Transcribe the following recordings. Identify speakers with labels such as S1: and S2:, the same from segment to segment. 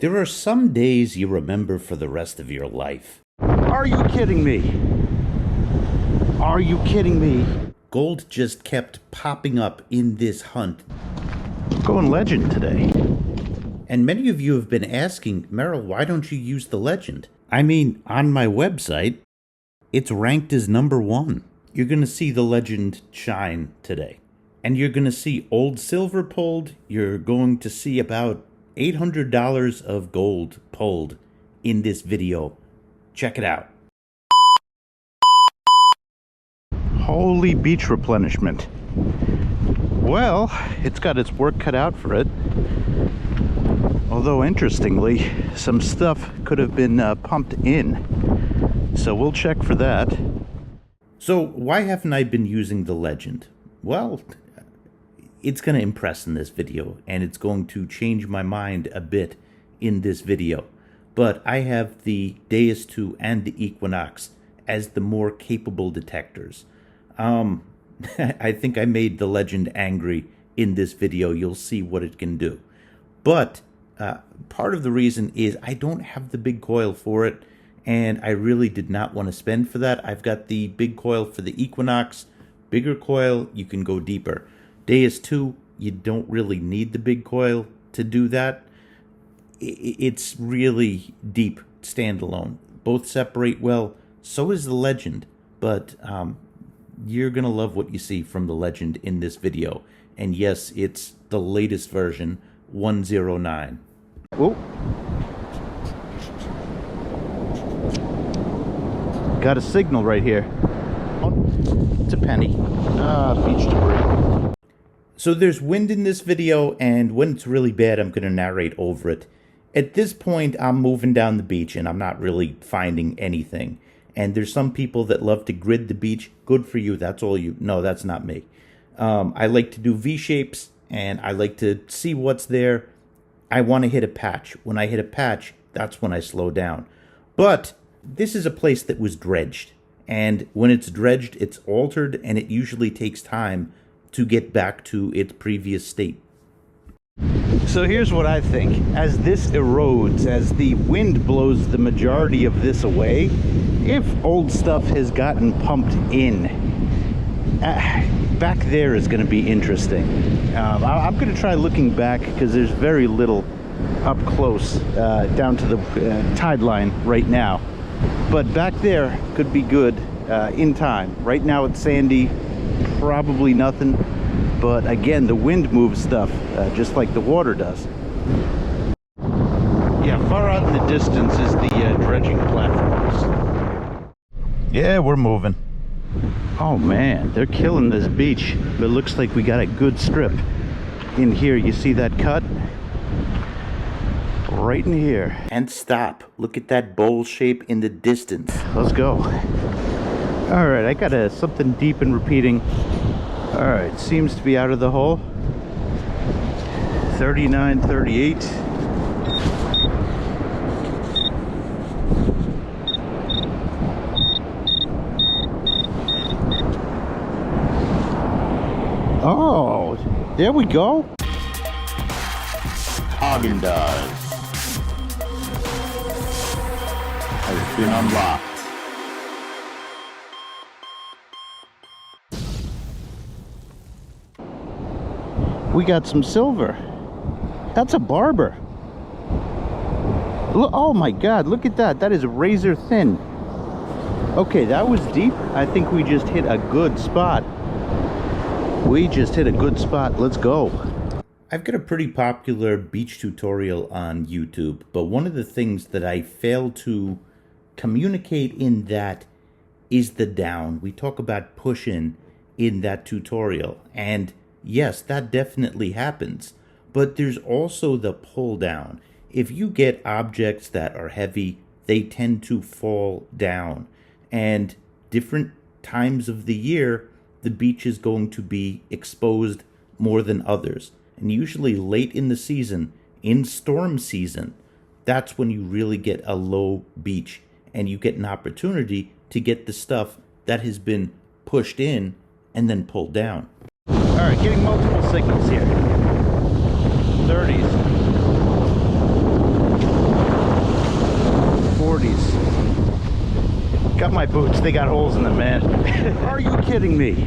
S1: There are some days you remember for the rest of your life.
S2: Are you kidding me? Are you kidding me?
S1: Gold just kept popping up in this hunt.
S2: Going legend today.
S1: And many of you have been asking, Merrill, why don't you use the legend? I mean, on my website, it's ranked as #1. You're going to see the legend shine today. And you're going to see old silver pulled. You're going to see about $800 of gold pulled in this video. Check it out.
S2: Holy beach replenishment. Well, it's got its work cut out for it. Although, interestingly, some stuff could have been pumped in. So we'll check for that.
S1: So why haven't I been using the legend? Well, it's going to impress in this video, and it's going to change my mind a bit in this video. But I have the Deus 2 and the Equinox as the more capable detectors. I think I made the legend angry in this video. You'll see what it can do. But part of the reason is I don't have the big coil for it, and I really did not want to spend for that. I've got the big coil for the Equinox. Bigger coil, you can go deeper. Deus 2, you don't really need the big coil to do that. It's really deep standalone. Both separate well. So is the legend. But you're going to love what you see from the legend in this video. And yes, it's the latest version, 109.
S2: Oh. Got a signal right here. It's a penny. Beach debris.
S1: So there's wind in this video, and when it's really bad, I'm going to narrate over it. At this point, I'm moving down the beach, and I'm not really finding anything. And there's some people that love to grid the beach. Good for you. That's all you... No, that's not me. I like to do V-shapes, and I like to see what's there. I want to hit a patch. When I hit a patch, that's when I slow down. But this is a place that was dredged. And when it's dredged, it's altered, and it usually takes time to get back to its previous state.
S2: So here's what I think. As this erodes, as the wind blows the majority of this away, if old stuff has gotten pumped in, back there is going to be interesting. I'm going to try looking back because there's very little up close down to the tide line right now. But back there could be good in time. Right now it's sandy, probably nothing. But again, the wind moves stuff just like the water does. Yeah, far out in the distance is the dredging platforms.
S1: Yeah, we're moving.
S2: Oh man, they're killing this beach. But it looks like we got a good strip in here. You see that cut? Right in here.
S1: And stop. Look at that bowl shape in the distance.
S2: Let's go. All right, I got something deep and repeating. All right, seems to be out of the hole. 39, 38. Oh, there we go.
S3: Haagen-Dazs has been unlocked.
S2: We got some silver. That's a barber. Oh my God, look at that. That is razor thin. Okay, that was deep. I think we just hit a good spot. We just hit a good spot. Let's go.
S1: I've got a pretty popular beach tutorial on YouTube, but one of the things that I fail to communicate in that is the down. We talk about push in that tutorial, and yes, that definitely happens, but there's also the pull down. If you get objects that are heavy, they tend to fall down, and different times of the year, the beach is going to be exposed more than others. And usually late in the season, in storm season, that's when you really get a low beach, and you get an opportunity to get the stuff that has been pushed in and then pulled down.
S2: All right, getting multiple signals here. 30s. my boots. They got holes in them, man. Are you kidding me?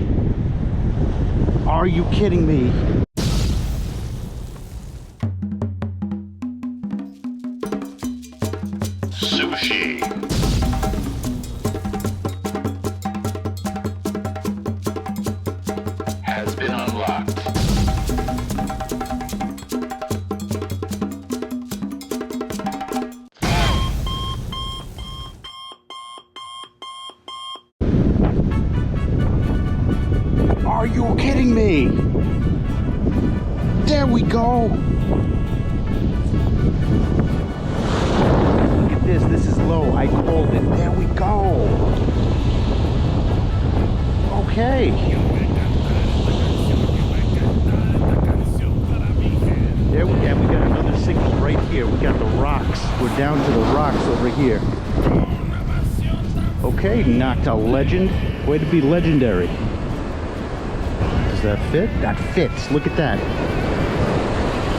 S2: Are you kidding me?
S3: Sushi. Has been unlocked.
S2: Are you kidding me? There we go. Look at this. This is low. I called it. There we go. Okay. There we go. We got another signal right here. We got the rocks. We're down to the rocks over here. Okay, Nokta legend. Way to be legendary. Does that fit? That fits. Look at that.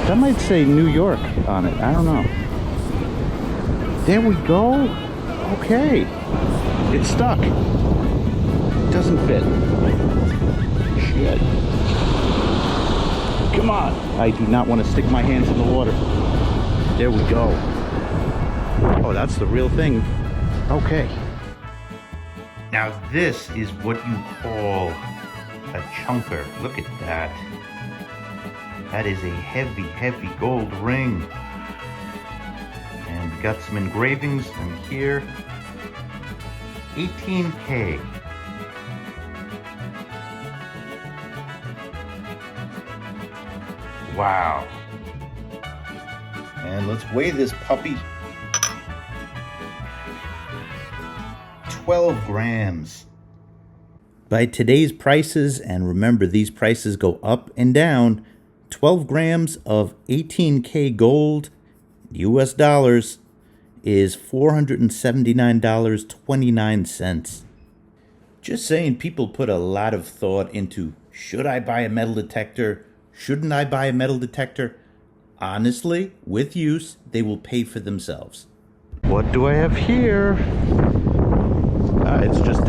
S2: That might say New York on it. I don't know. There we go. Okay. It's stuck. It doesn't fit. Shit. Come on. I do not want to stick my hands in the water. There we go. Oh, that's the real thing. Okay.
S1: Now this is what you call a chunker. Look at that. That is a heavy, heavy gold ring. And we got some engravings in here. 18K. Wow. And let's weigh this puppy. 12 grams. By today's prices, and remember these prices go up and down, 12 grams of 18K gold, US dollars, is $479.29. Just saying, people put a lot of thought into, should I buy a metal detector? Shouldn't I buy a metal detector? Honestly, with use, they will pay for themselves.
S2: What do I have here? It's just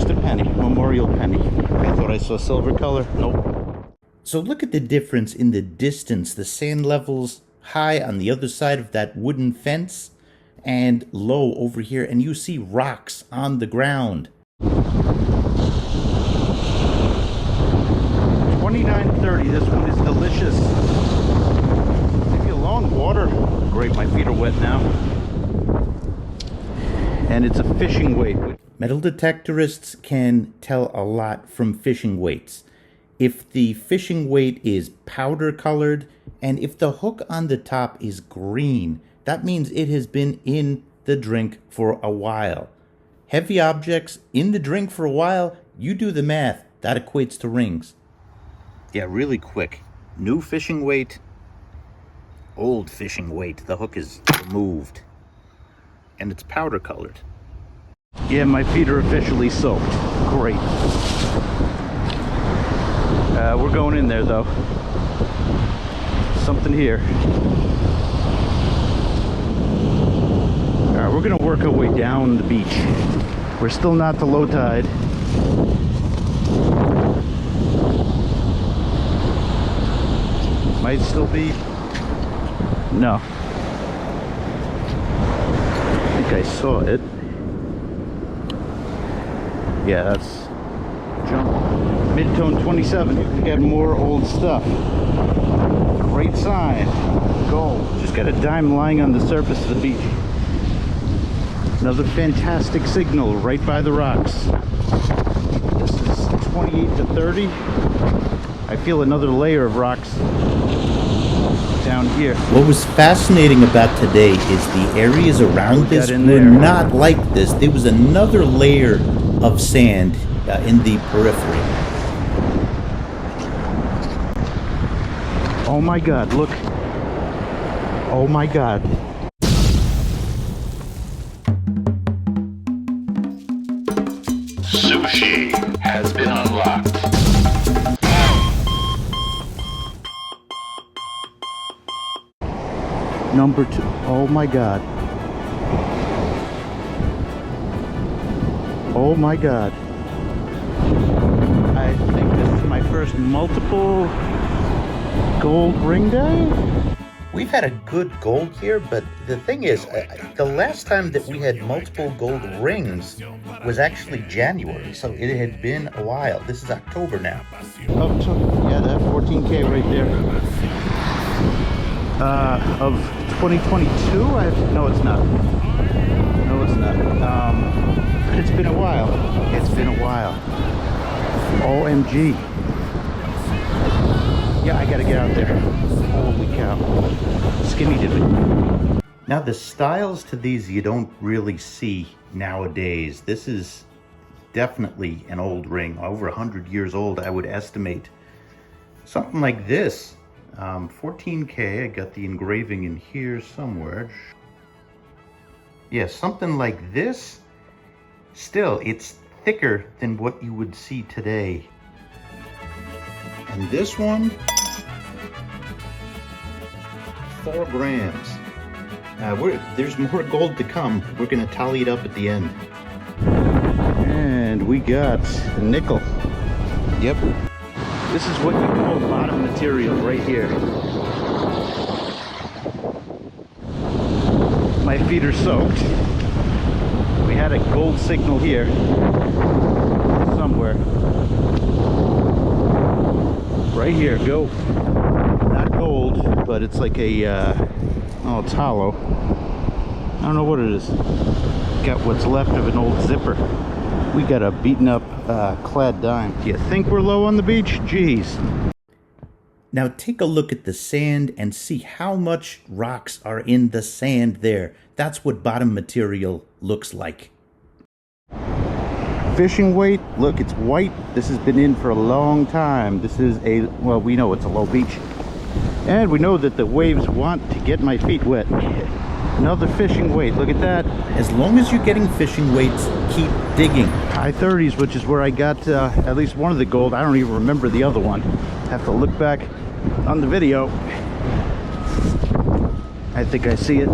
S2: a penny, memorial penny. I thought I saw silver color. Nope.
S1: So look at the difference in the distance. The sand levels high on the other side of that wooden fence and low over here, and you see rocks on the ground.
S2: $29.30. This one is delicious. Leave you alone, water. Great, my feet are wet now. And it's a fishing weight.
S1: Metal detectorists can tell a lot from fishing weights. If the fishing weight is powder colored, and if the hook on the top is green, that means it has been in the drink for a while. Heavy objects in the drink for a while, you do the math, that equates to rings. Yeah, really quick. New fishing weight, old fishing weight. The hook is removed. And it's powder colored.
S2: Yeah, my feet are officially soaked. Great. We're going in there though. Something here. Alright, we're gonna work our way down the beach. We're still not to low tide. Might still be. No. I think I saw it. Yeah, that's jump. Mid-tone 27. You can get more old stuff. Great sign. Gold. Just got a dime lying on the surface of the beach. Another fantastic signal right by the rocks. This is 28 to 30. I feel another layer of rocks down here.
S1: What was fascinating about today is the areas around this were not like this. There was another layer of sand in the periphery.
S2: Oh my God, look. Oh my God.
S3: Sushi has been unlocked.
S2: Number 2. Oh my God. Oh my God. I think this is my first multiple gold ring day.
S1: We've had a good gold year, but the thing is, the last time that we had multiple gold rings was actually January, so it had been a while. This is October now.
S2: Oh, so, yeah, that 14K right there. Of 2022? No, it's not. No, it's not. But it's been a while. It's been a while. OMG. Yeah, I gotta get out there. Holy cow. Skinny dipping.
S1: Now, the styles to these you don't really see nowadays. This is definitely an old ring, over 100 years old, I would estimate. Something like this. 14K, I got the engraving in here somewhere. Yeah, something like this. Still, it's thicker than what you would see today. And this one, 4 grams. There's more gold to come. We're gonna tally it up at the end.
S2: And we got a nickel.
S1: Yep.
S2: This is what you call bottom material right here. My feet are soaked. We had a gold signal here somewhere. Right here, go. Not gold, but it's like a, oh, it's hollow. I don't know what it is. Got what's left of an old zipper. We got a beaten up clad dime. Do you think we're low on the beach? Jeez.
S1: Now take a look at the sand and see how much rocks are in the sand there. That's what bottom material looks like.
S2: Fishing weight, look, it's white. This has been in for a long time. This is a, well, we know it's a low beach. And we know that the waves want to get my feet wet. Another fishing weight, look at that.
S1: As long as you're getting fishing weights, keep digging.
S2: High 30s, which is where I got at least one of the gold. I don't even remember the other one. Have to look back on the video. I think I see it.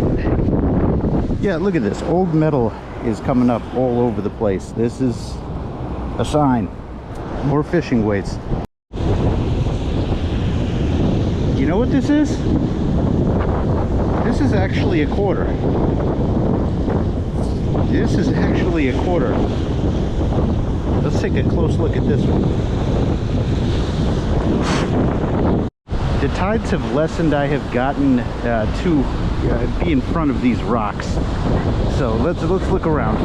S2: Yeah, look at this. Old metal is coming up all over the place. This is a sign. More fishing weights. You know what this is? This is actually a quarter. This is actually a quarter. Let's take a close look at this one. The tides have lessened. I have gotten to be in front of these rocks. So let's look around.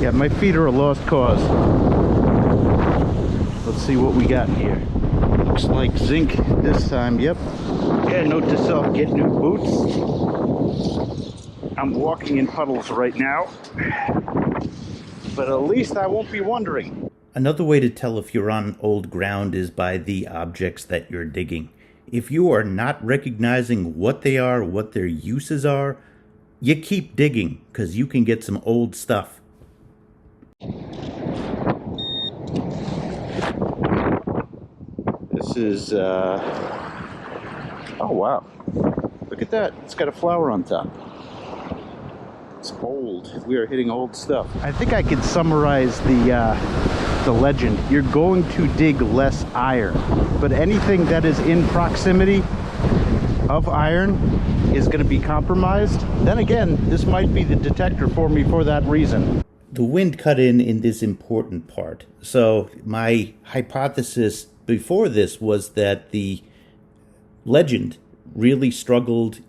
S2: Yeah, my feet are a lost cause. Let's see what we got in here. Looks like zinc this time. Yep. Yeah, note to self, get new boots. I'm walking in puddles right now, but at least I won't be wondering.
S1: Another way to tell if you're on old ground is by the objects that you're digging. If you are not recognizing what they are, what their uses are, you keep digging, because you can get some old stuff.
S2: This is, oh wow, look at that, it's got a flower on top. It's old, we are hitting old stuff. I think I could summarize the legend. You're going to dig less iron, but anything that is in proximity of iron is going to be compromised. Then again, this might be the detector for me for that reason.
S1: The wind cut in this important part. So my hypothesis before this was that the legend really struggled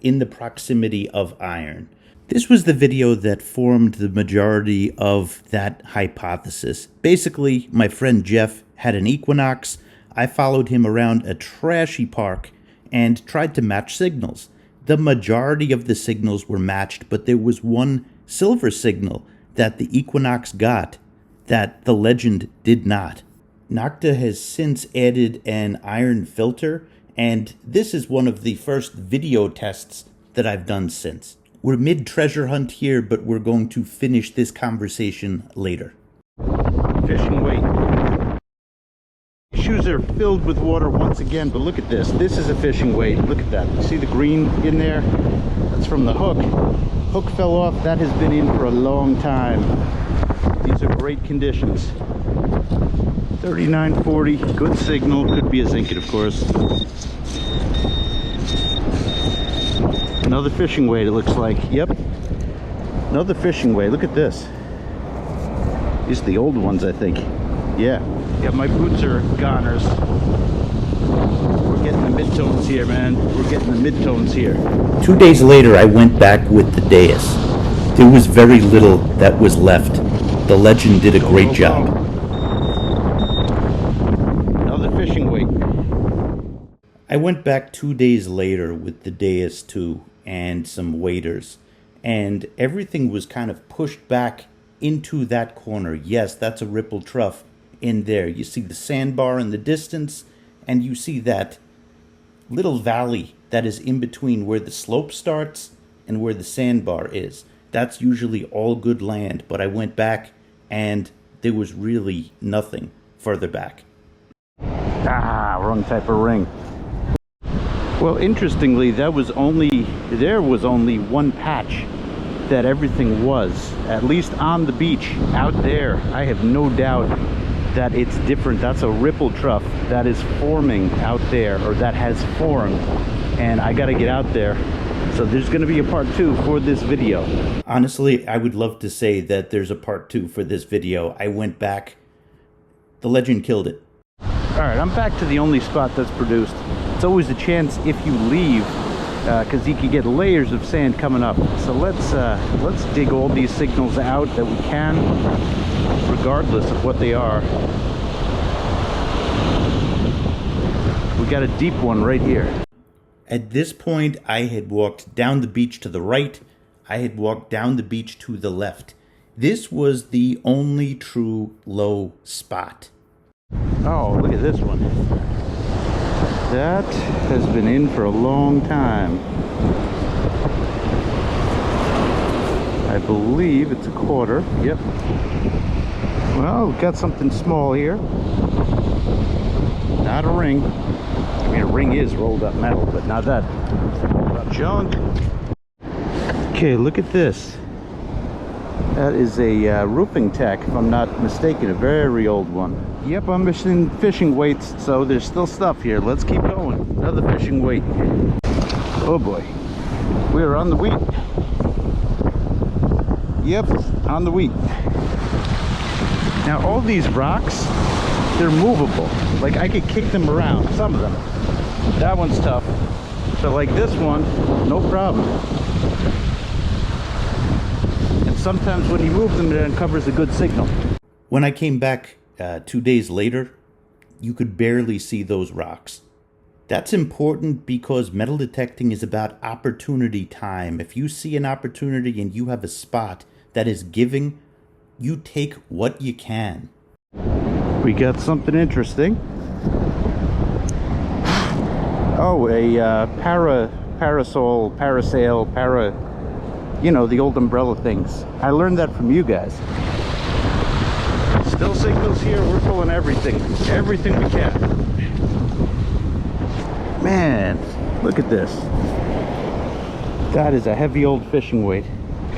S1: in the proximity of iron. This was the video that formed the majority of that hypothesis. Basically, my friend Jeff had an Equinox. I followed him around a trashy park and tried to match signals. The majority of the signals were matched, but there was one silver signal that the Equinox got that the legend did not. Nokta has since added an iron filter, and this is one of the first video tests that I've done since. We're mid-treasure hunt here, but we're going to finish this conversation later.
S2: Fishing weight. Shoes are filled with water once again, but look at this. This is a fishing weight. Look at that. See the green in there? That's from the hook. Hook fell off. That has been in for a long time. These are great conditions. 3940, good signal. Could be a zinket, of course. Another fishing weight, it looks like. Yep. Another fishing weight. Look at this. These are the old ones, I think. Yeah. Yeah, my boots are goners. We're getting the midtones here, man. We're getting the midtones here.
S1: 2 days later, I went back with the dais. There was very little that was left. The Legend did a great job.
S2: Another fishing weight.
S1: I went back 2 days later with the dais too and some waders, and everything was kind of pushed back into that corner. Yes, that's a ripple trough in there. You see the sandbar in the distance, and you see that little valley that is in between where the slope starts and where the sandbar is. That's usually all good land, but I went back and there was really nothing further back.
S2: Ah, wrong type of ring. Well, interestingly, there was only one patch that everything was, at least on the beach out there. I have no doubt that it's different. That's a ripple trough that is forming out there, or that has formed, and I got to get out there. So there's going to be a part 2 for this video.
S1: Honestly, I would love to say that there's a part 2 for this video. I went back. The Legend killed it.
S2: All right, I'm back to the only spot that's produced. It's always a chance if you leave, because you can get layers of sand coming up. So let's dig all these signals out that we can, regardless of what they are. We got a deep one right here.
S1: At this point, I had walked down the beach to the right. I had walked down the beach to the left. This was the only true low spot.
S2: Oh, look at this one. That has been in for a long time. I believe it's a quarter. Yep. Well, we've got something small here. Not a ring. I mean, a ring is rolled up metal, but not that rolled up junk. Okay, look at this. That is a roofing tack, if I'm not mistaken, a very old one. Yep, I'm missing fishing weights, so there's still stuff here. Let's keep going. Another fishing weight. Oh boy, we're on the wheat. Yep, on the wheat. Now all these rocks, they're movable. Like I could kick them around, some of them. That one's tough, but like this one, no problem. And sometimes when you move them, it uncovers a good signal.
S1: When I came back 2 days later, you could barely see those rocks. That's important because metal detecting is about opportunity time. If you see an opportunity and you have a spot that is giving, you take what you can.
S2: We got something interesting. Oh, a parasol, you know, the old umbrella things. I learned that from you guys. Still signals here. We're pulling everything we can. Man, look at this. That is a heavy old fishing weight.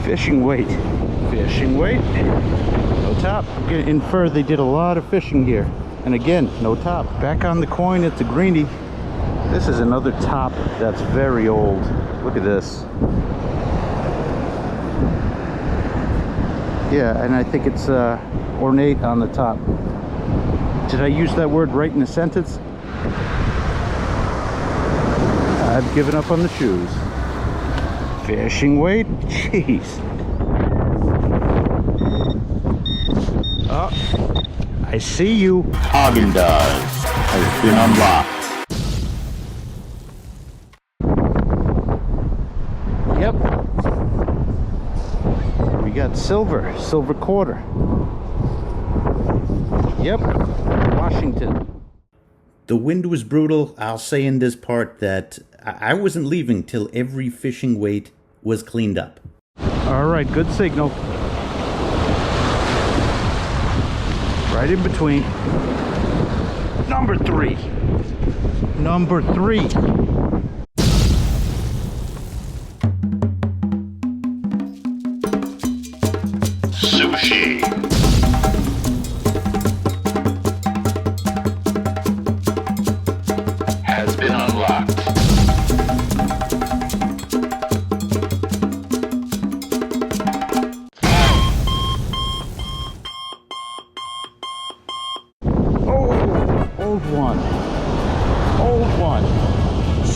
S2: Fishing weight. No top. I'm gonna infer they did a lot of fishing here. And again, no top. Back on the coin, it's a greenie. This is another top that's very old. Look at this. Yeah, and I think it's ornate on the top. Did I use that word right in the sentence? I've given up on the shoes. Fishing weight? Jeez. Oh, I see you.
S3: Haagen-Dazs has been unlocked.
S2: Yep. We got silver quarter. Yep, Washington.
S1: The wind was brutal. I'll say in this part that I wasn't leaving till every fishing weight was cleaned up.
S2: All right, good signal. Right in between. Number three.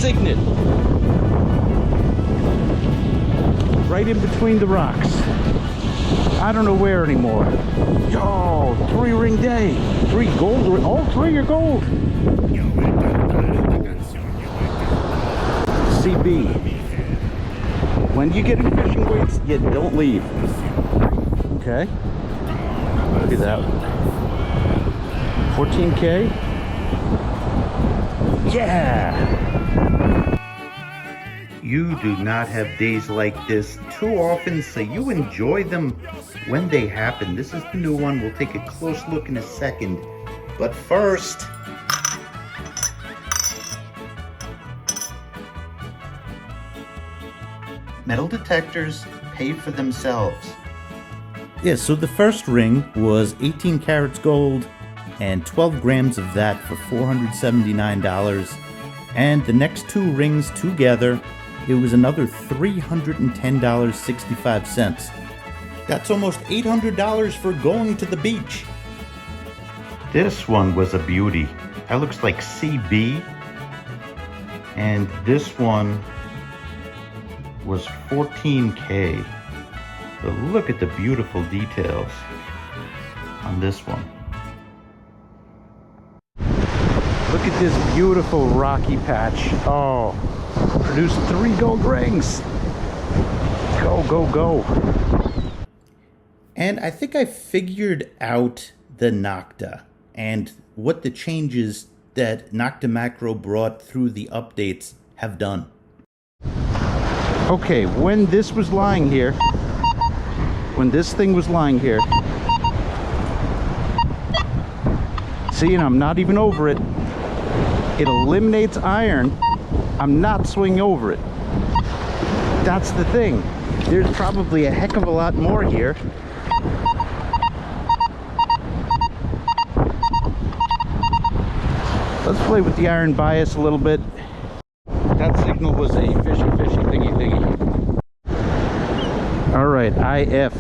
S2: signet. Right in between the rocks. I don't know where anymore. Yo, 3-ring day. 3 gold. All 3 are gold. CB. When you get in fishing weights, you don't leave. Okay. Look at that. 14K. Yeah.
S1: You do not have days like this too often, so you enjoy them when they happen. This is the new one. We'll take a close look in a second. But first, metal detectors pay for themselves. Yeah, so the first ring was 18 carats gold and 12 grams of that for $479. And the next 2 rings together, it was another $310.65. That's almost $800 for going to the beach. This one was a beauty. That looks like CB. And this one was 14K. But look at the beautiful details on this one.
S2: Look at this beautiful rocky patch. Oh, produced 3 gold rings. Go, go, go.
S1: And I think I figured out the Nokta and what the changes that Nokta Makro brought through the updates have done.
S2: Okay, when this was lying here, when this thing was lying here, see, and I'm not even over it, it eliminates iron. I'm not swinging over it. That's the thing. There's probably a heck of a lot more here. Let's play with the iron bias a little bit. That signal was a fishy thingy thingy. All right, IF.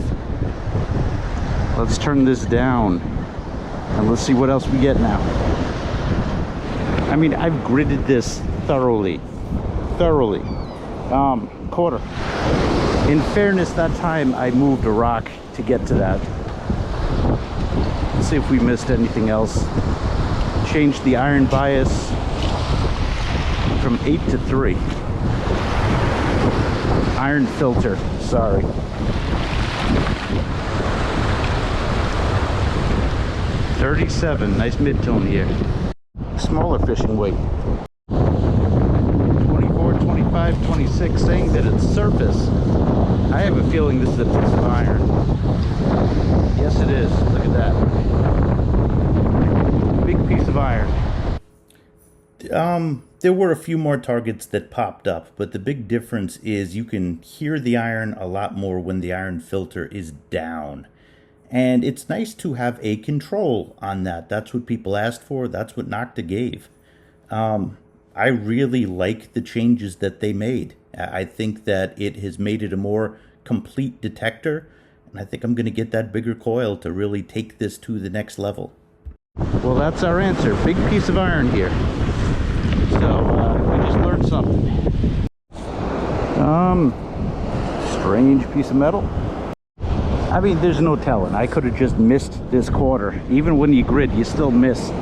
S2: Let's turn this down and let's see what else we get now. I mean, I've gridded this thoroughly. Quarter. In fairness, that time I moved a rock to get to that. Let's see if we missed anything else. Changed the iron bias from 8 to 3. Iron filter, sorry. $37, nice mid-tone here. Smaller fishing weight. 24, 25, 26, saying that it's surface. I have a feeling this is a piece of iron. Yes, it is. Look at that. Big piece of iron.
S1: There were a few more targets that popped up, but the big difference is you can hear the iron a lot more when the iron filter is down. And it's nice to have a control on that. That's what people asked for. That's what Nokta gave. I really like the changes that they made. I think that it has made it a more complete detector. And I think I'm going to get that bigger coil to really take this to the next level.
S2: Well, that's our answer. Big piece of iron here. So, we just learned something. Strange piece of metal. I mean, there's no telling. I could have just missed this quarter. Even when you grid, you still miss.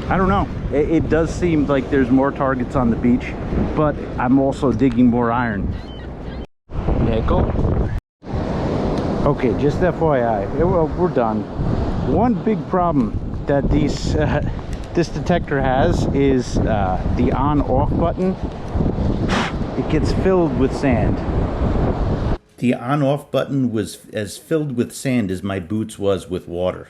S2: I don't know. It does seem like there's more targets on the beach, but I'm also digging more iron. Nickel. Okay, just FYI. Well, we're done. One big problem that this detector has is the on-off button. It gets filled with sand.
S1: The on-off button was as filled with sand as my boots was with water.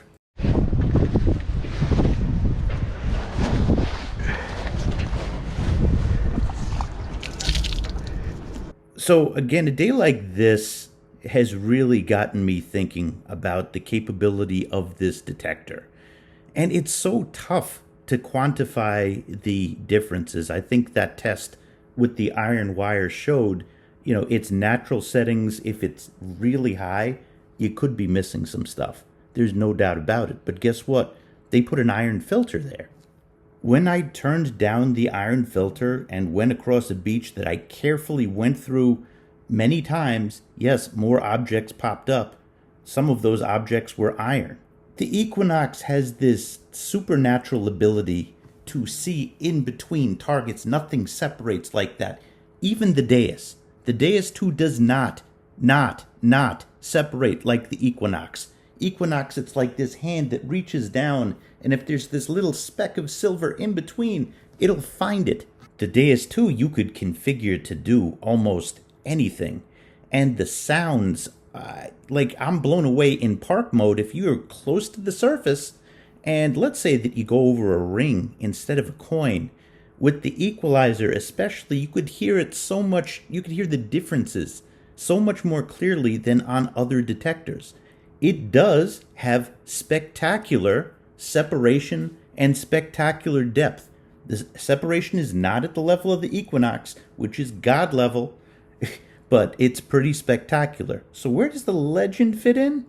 S1: So again, a day like this has really gotten me thinking about the capability of this detector. And it's so tough to quantify the differences. I think that test with the iron wire showed, you know, its natural settings. If it's really high, you could be missing some stuff. There's no doubt about it. But guess what? They put an iron filter there. When I turned down the iron filter and went across a beach that I carefully went through many times, yes, more objects popped up. Some of those objects were iron. The Equinox has this supernatural ability to see in between targets. Nothing separates like that. Even the Deus. The Deus 2 does not separate like the Equinox. Equinox, it's like this hand that reaches down, and if there's this little speck of silver in between, it'll find it. The Deus 2 you could configure to do almost anything. And the sounds, like I'm blown away in park mode. If you're close to the surface, and let's say that you go over a ring instead of a coin, with the equalizer especially, you could hear it so much, you could hear the differences so much more clearly than on other detectors. It does have spectacular separation and spectacular depth. The separation is not at the level of the Equinox, which is God level, but it's pretty spectacular. So where does the Legend fit in?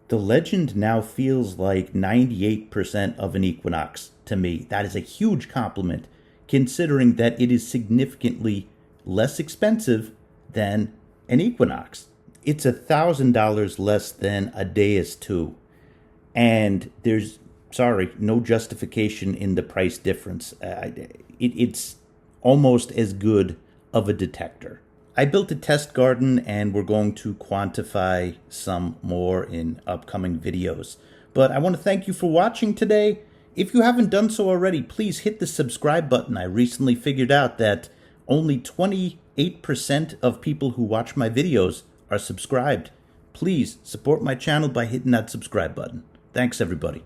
S1: The Legend now feels like 98% of an Equinox to me. That is a huge compliment, considering that it is significantly less expensive than an Equinox. It's $1,000 less than a Deus 2. And there's, no justification in the price difference. It's almost as good of a detector. I built a test garden, and we're going to quantify some more in upcoming videos. But I want to thank you for watching today. If you haven't done so already, please hit the subscribe button. I recently figured out that only 28% of people who watch my videos are subscribed. Please support my channel by hitting that subscribe button. Thanks, everybody.